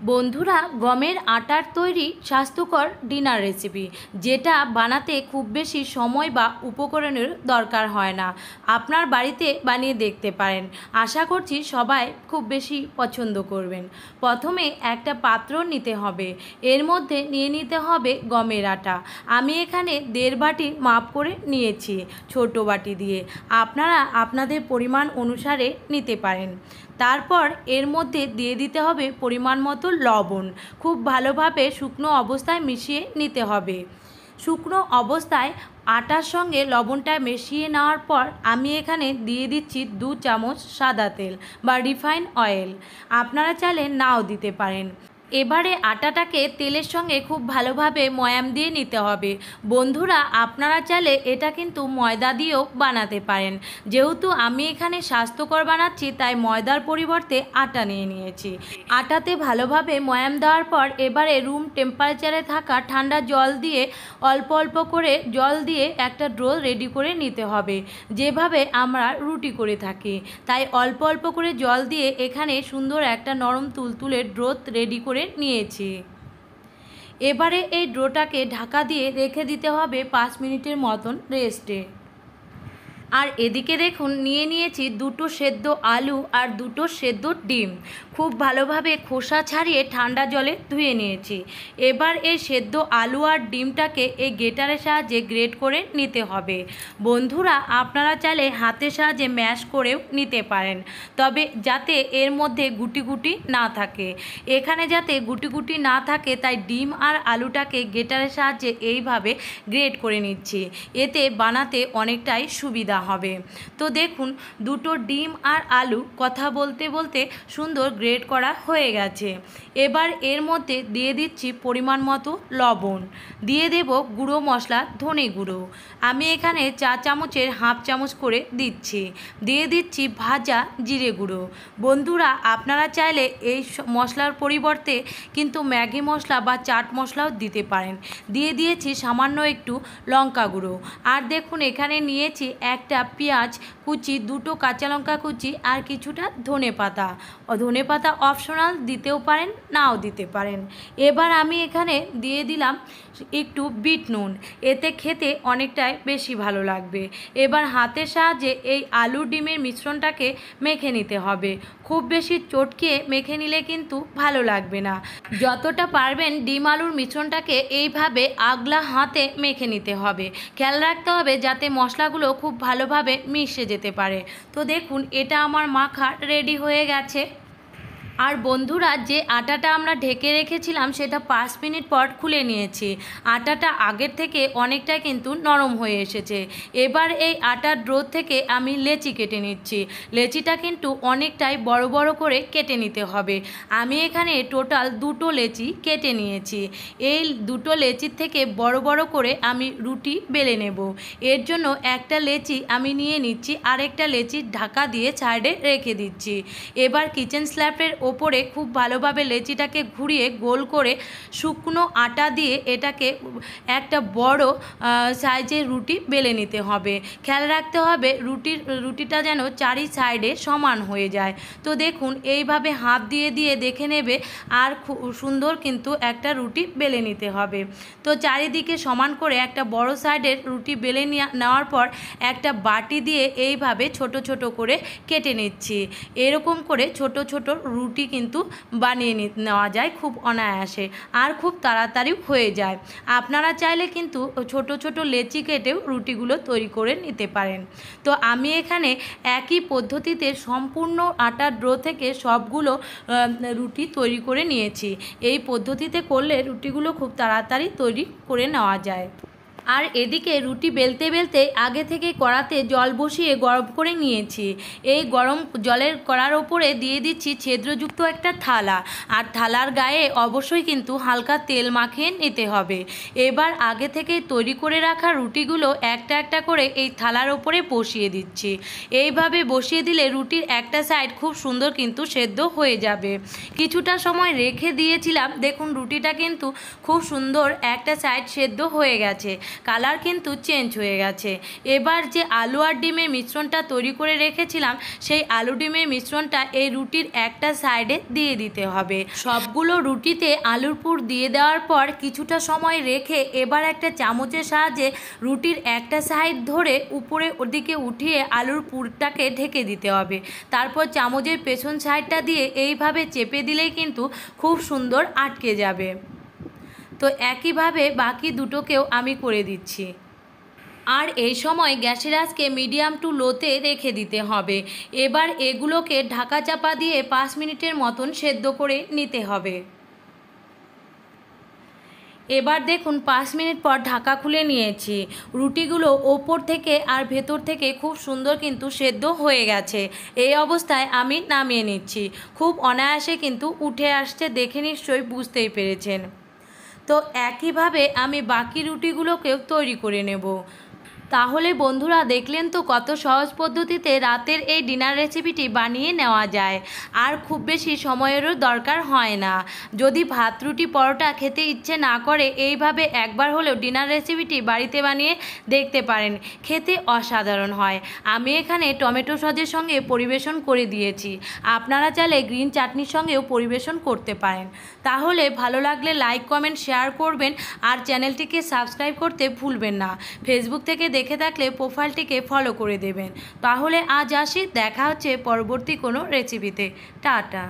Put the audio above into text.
বন্ধুরা, গমের আটার তৈরি স্বাস্থ্যকর ডিনার রেসিপি, যেটা বানাতে খুব বেশি সময় বা উপকরণের দরকার হয় না। আপনার বাড়িতে বানিয়ে দেখতে পারেন। আশা করছি সবাই খুব বেশি পছন্দ করবেন। প্রথমে একটা পাত্র নিতে হবে, এর মধ্যে নিয়ে নিতে হবে গমের আটা। আমি এখানে 1.5 বাটি মাপ করে নিয়েছি, ছোট বাটি দিয়ে। আপনারা আপনাদের পরিমাণ অনুসারে নিতে পারেন। তারপর এর মধ্যে দিয়ে দিতে হবে পরিমাণ মতো লবণ। খুব ভালোভাবে শুকনো অবস্থায় মিশিয়ে নিতে হবে। শুকনো অবস্থায় আটার সঙ্গে লবণটা মিশিয়ে নেওয়ার পর আমি এখানে দিয়ে দিচ্ছি 2 চামচ সাদা তেল বা রিফাইন অয়েল। আপনারা চাইলে নাও দিতে পারেন। এবারে আটাটাকে তেলের সঙ্গে খুব ভালোভাবে ময়াম দিয়ে নিতে হবে। বন্ধুরা, আপনারা চাইলে এটা কিন্তু ময়দা দিয়েও বানাতে পারেন। যেহেতু আমি এখানে স্বাস্থ্যকর বানাচ্ছি, তাই ময়দার পরিবর্তে আটা নিয়ে নিয়েছি। আটাতে ভালোভাবে ময়াম দেওয়ার পর এবারে রুম টেম্পারেচারে থাকা ঠান্ডা জল দিয়ে অল্প অল্প করে জল দিয়ে একটা ডো রেডি করে নিতে হবে, যেভাবে আমরা রুটি করে থাকি। তাই অল্প অল্প করে জল দিয়ে এখানে সুন্দর একটা নরম তুলতুলে ডো রেডি করে নিয়েছি। এবারে এই ডোটাকে ঢাকা দিয়ে রেখে দিতে হবে 5 মিনিটের মতন রেস্টে। আর এদিকে দেখুন, নিয়ে নিয়েছি 2টো সেদ্ধ আলু আর 2টো সেদ্ধ ডিম। খুব ভালোভাবে খোসা ছাড়িয়ে ঠান্ডা জলে ধুয়ে নিয়েছি। এবার এই সেদ্ধ আলু আর ডিমটাকে এই গ্রেটারের সাহায্যে গ্রেট করে নিতে হবে। বন্ধুরা, আপনারা চাইলে হাতের সাহায্যে ম্যাশ করেও নিতে পারেন, তবে যাতে এর মধ্যে গুটি গুটি না থাকে। এখানে যাতে গুটি গুটি না থাকে, তাই ডিম আর আলুটাকে গ্রেটারের সাহায্যে এইভাবে গ্রেট করে নিচ্ছি। এতে বানাতে অনেকটাই সুবিধা হবে। তো দেখুন, 2টো ডিম আর আলু কথা বলতে বলতে সুন্দর গ্রেট করা হয়ে গেছে। এবার এর মধ্যে দিয়ে দিচ্ছি পরিমাণ মতো লবণ, দিয়ে দেব গুঁড়ো মশলা ধনে গুঁড়ো। আমি এখানে 4 চামচের হাফ চামচ করে দিচ্ছি। দিয়ে দিচ্ছি ভাজা জিরে গুঁড়ো। বন্ধুরা, আপনারা চাইলে এই মশলার পরিবর্তে কিন্তু ম্যাগি মশলা বা চাট মশলাও দিতে পারেন। দিয়ে দিয়েছি সামান্য একটু লঙ্কা গুঁড়ো। আর দেখুন, এখানে নিয়েছি একটা পেঁয়াজ কুচি, 2টো কাঁচা লঙ্কা কুচি আর কিছুটা ধনেপাতা। ধনেপাতা অপশনাল, দিতেও পারেন নাও দিতে পারেন। এবার আমি এখানে দিয়ে দিলাম একটু বিট নুন, এতে খেতে অনেকটাই বেশি ভালো লাগবে। এবার হাতের সাহায্যে এই আলু ডিমের মিশ্রণটাকে মেখে নিতে হবে। খুব বেশি চটকে মেখে নিলে কিন্তু ভালো লাগবে না। যতটা পারবেন ডিম আলুর মিশ্রণটাকে এইভাবে আগলা হাতে মেখে নিতে হবে। খেয়াল রাখতে হবে যাতে মশলাগুলো খুব ভালোভাবে মিশে যেতে পারে। তো দেখুন, এটা আমার মাখা রেডি হয়ে গেছে। আর বন্ধুরা, যে আটাটা আমরা ঢেকে রেখেছিলাম সেটা 5 মিনিট পর খুলে নিয়েছি। আটাটা আগের থেকে অনেকটাই কিন্তু নরম হয়ে এসেছে। এবার এই আটার ডো থেকে আমি লেচি কেটে নিচ্ছি। লেচিটা কিন্তু অনেকটাই বড় বড় করে কেটে নিতে হবে। আমি এখানে টোটাল 2টো লেচি কেটে নিয়েছি। এই 2টো লেচির থেকে বড় বড় করে আমি রুটি বেলে নেব। এর জন্য একটা লেচি আমি নিয়ে নিচ্ছি, আরেকটা লেচির ঢাকা দিয়ে সাইডে রেখে দিচ্ছি। এবার কিচেন স্ল্যাবের ওপরে খুব ভালোভাবে লেচিটাকে ঘুরিয়ে গোল করে শুকনো আটা দিয়ে এটাকে একটা বড় সাইজের রুটি বেলে নিতে হবে। খেয়াল রাখতে হবে রুটিটা যেন চারি সাইডে সমান হয়ে যায়। তো দেখুন, এইভাবে হাত দিয়ে দিয়ে দেখে নেবে, আর খুব সুন্দর কিন্তু একটা রুটি বেলে নিতে হবে। তো চারিদিকে সমান করে একটা বড় সাইডের রুটি বেলে নেওয়ার পর একটা বাটি দিয়ে এইভাবে ছোট ছোট করে কেটে নিচ্ছি। এরকম করে ছোট ছোট রুটি কিন্তু বানিয়ে নেওয়া যায় খুব অনায়াসে, আর খুব তাড়াতাড়ি হয়ে যায়। আপনারা চাইলে কিন্তু ছোট ছোট লেচি কেটেও রুটিগুলো তৈরি করে নিতে পারেন। তো আমি এখানে একই পদ্ধতিতে সম্পূর্ণ আটার ডো থেকে সবগুলো রুটি তৈরি করে নিয়েছি। এই পদ্ধতিতে করলে রুটিগুলো খুব তাড়াতাড়ি তৈরি করে নেওয়া যায়। আর এদিকে রুটি বেলতে বেলতে আগে থেকে কড়াতে জল বসিয়ে গরম করে নিয়েছি। এই গরম জলের কড়ার ওপরে দিয়ে দিচ্ছি ছিদ্রযুক্ত একটা থালা, আর থালার গায়ে অবশ্যই কিন্তু হালকা তেল মাখিয়ে নিতে হবে। এবার আগে থেকে তৈরি করে রাখা রুটিগুলো একটা একটা করে এই থালার ওপরে বসিয়ে দিচ্ছি। এইভাবে বসিয়ে দিলে রুটির একটা সাইড খুব সুন্দর কিন্তু সেদ্ধ হয়ে যাবে। কিছুটা সময় রেখে দিয়েছিলাম, দেখুন রুটিটা কিন্তু খুব সুন্দর একটা সাইড সেদ্ধ হয়ে গেছে। কালার কিন্তু চেঞ্জ হয়ে গেছে। এবার যে আলু আর ডিমের মিশ্রণটা তৈরি করে রেখেছিলাম সেই আলু ডিমের মিশ্রণটা এই রুটির একটা সাইডে দিয়ে দিতে হবে। সবগুলো রুটিতে আলুর পুর দিয়ে দেওয়ার পর কিছুটা সময় রেখে এবার একটা চামচের সাহায্যে রুটির একটা সাইড ধরে উপরে ওদিকে উঠিয়ে আলুর পুরটাকে ঢেকে দিতে হবে। তারপর চামচের পেছন সাইডটা দিয়ে এইভাবে চেপে দিলেই কিন্তু খুব সুন্দর আটকে যাবে। তো একইভাবে বাকি দুটোকেও আমি করে দিচ্ছি। আর এই সময় গ্যাসের আঁচকে মিডিয়াম টু লোতে রেখে দিতে হবে। এবার এগুলোকে ঢাকা চাপা দিয়ে 5 মিনিটের মতন সেদ্ধ করে নিতে হবে। এবার দেখুন 5 মিনিট পর ঢাকা খুলে নিয়েছি। রুটিগুলো ওপর থেকে আর ভেতর থেকে খুব সুন্দর কিন্তু সেদ্ধ হয়ে গেছে। এই অবস্থায় আমি নামিয়ে নিচ্ছি। খুব অনায়াসে কিন্তু উঠে আসছে, দেখে নিশ্চয়ই বুঝতেই পেরেছেন। তো একইভাবে আমি বাকি রুটিগুলোকেও তৈরি করে নেব। তাহলে বন্ধুরা দেখলেন তো কত সহজ পদ্ধতিতে রাতের এই ডিনার রেসিপিটি বানিয়ে নেওয়া যায়, আর খুব বেশি সময়েরও দরকার হয় না। যদি ভাত রুটি পরোটা খেতে ইচ্ছে না করে এইভাবে একবার হলেও ডিনার রেসিপিটি বাড়িতে বানিয়ে দেখতে পারেন, খেতে অসাধারণ হয়। আমি এখানে টমেটো সসের সঙ্গে পরিবেশন করে দিয়েছি, আপনারা চাইলে গ্রিন চাটনির সঙ্গেও পরিবেশন করতে পারেন। তাহলে ভালো লাগলে লাইক কমেন্ট শেয়ার করবেন আর চ্যানেলটিকে সাবস্ক্রাইব করতে ভুলবেন না। ফেসবুক থেকে দেখে থাকলে প্রোফাইলটিকে ফলো করে দেবেন। তাহলে আজ আসি, দেখা হচ্ছে পরবর্তী কোনো রেসিপিতে। টাটা।